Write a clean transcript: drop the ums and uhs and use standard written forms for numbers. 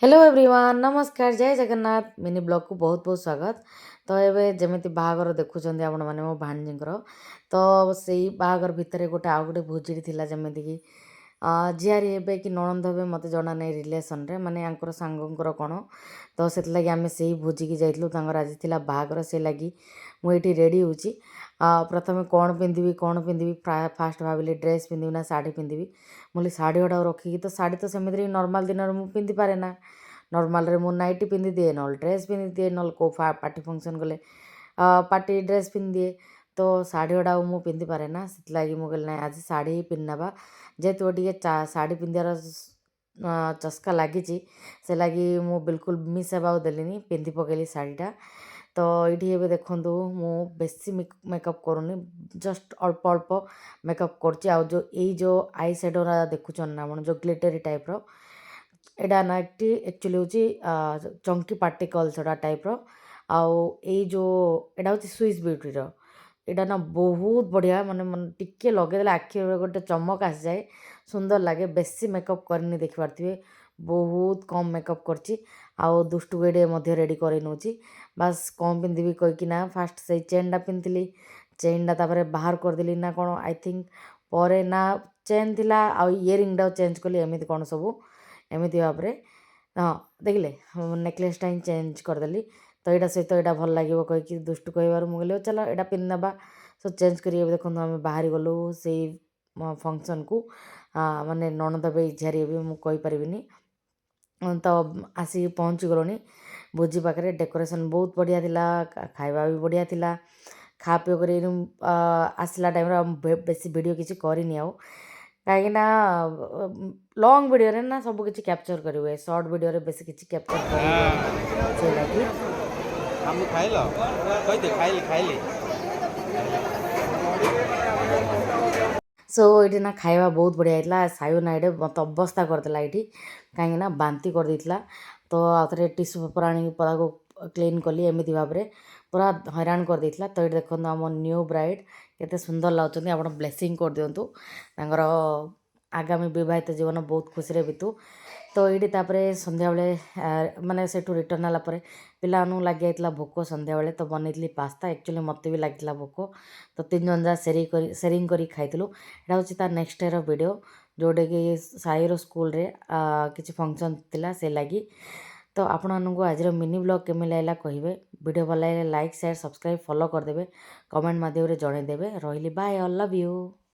Hello everyone नमस्कार जय Jagannath mini blog को बहुत बहुत स्वागत। तो ये जमी बाहागर देखुं आपण मैंने मो भाणजींकर तो से बाहागर भितर गोटे आउ गोटे भोजी थी जमीक कि झीआरी हे कि नणंद हे मत जना नहीं रिलेसन रे माने आंकर सांगकर कौन तो से लगी आम से भोजी की जाइलु आज थी बाहागर से लगी मुझे रेडी हूँ। प्रथम कौन पिंधि फास्ट भाविली ड्रेस पिंधि ना शाढ़ी पिंधि मुझे शाढ़ी गुड़ा रखिकी तो शाढ़ी तो सेमती नॉर्मल दिन में पिंधि पारे ना नॉर्मल रे मु नाइटी पिंधि दिए ना ड्रेस पिंधि दिए ना को पार्टी फंक्शन गले पार्टी ड्रेस पिंधि दिए तो शाढ़ी गुड़ा मुझे पिंधि पारे ना से लगी मुझे ना आज शाढ़ी ही पिंधना जेहेतु टे शाढ़ी पिंधार चस्का लगी से लगी मु बिल्कुल मिस हेबा देली पिंधि पकेली शाढ़ीटा। तो ये देखूँ मु बेसी मेकअप करूनी जस्ट अल्प अल्प मेकअप कर आई शेडो देखुन ना आप जो ग्लिटरी टाइप रो एटा ना एक्चुअली हूँ चंकी पार्टिकल्स टाइप रो जो एटा हूँ स्विस ब्यूटी रो एटा ना बहुत बढ़िया माने मन टिके लगे आखि गोटे चमक आसी जाए सुंदर लगे बेसी मेकअप करनी देखि पारथिबे बहुत कम मेकअप करची आउ दुष्टु गेडे मध्य रेडी कर नौची बास कम पिंधि कहीकि ना फास्ट से चेनटा पिंधली चेनटा तापर बाहर करदेली ना कौन आई थिंक पर ना चेन थिला आ इयरिंगटा चेंज कली एमती कौन सब एमती भाव में हाँ देखिले नेकलेसटा ही चेंज करदेली तो यहाँ सहित यहाँ भल लगे कहीकि दुष्टु कह मुझे चलो यहाँ पिंधवा सो चेंज कर देखो आम बाहरी गलु से फंक्शन को माने नणंद भी झियारी भी मुझे तो आसिक पहुँची गलुनी भोजी पाखे डेकोरेशन बहुत बढ़िया थिला खाଇବା भी बढ़िया थिला खा पी कर आसला टाइम बेसी वीडियो किसी करनी आउ कहीं लंग वीडियो रे ना सब किसी कैप्चर करेंगे शॉर्ट वीडियो रे बेसी किसी कैप्चर कर लगी हम खाइल कहि दे खाइली खाइली सो ये ना खाଇବା बहुत बढ़िया होता सायु ना ये मत अवस्था करदेला ये कहीं बांती कर देता तो आउे टिश्यू पेपर आनी पदा को क्लीन कली एमती भाव में पूरा हैरान कर देता। तो ये देखो आम न्यू ब्राइड केते सुंदर लगुच आप ब्लेसिंग कर दिंतु आगामी विवाहित जीवन बहुत खुशी बीतू। तो ये संध्या बेले माने से रिटर्न आला परे पिला लगी जाता भोक संध्या बेले तो बनई पास्ता एक्चुअली मत भी लगी भोक तो 3 जन जा सेरिंग कर खाइलु यहाँ हूँ तार नेक्स्ट डे वीडियो जोटे कि साईर स्कूल रे किसी फंक्शन थिला से लगी। तो आपण मानू आज मिनी ब्लॉग केमी लगला कहे वीडियो भल लगे लाइक शेयर सब्सक्राइब फॉलो करदे कमेंट माध्यम जनईदेवे रही बाय आई लव यू।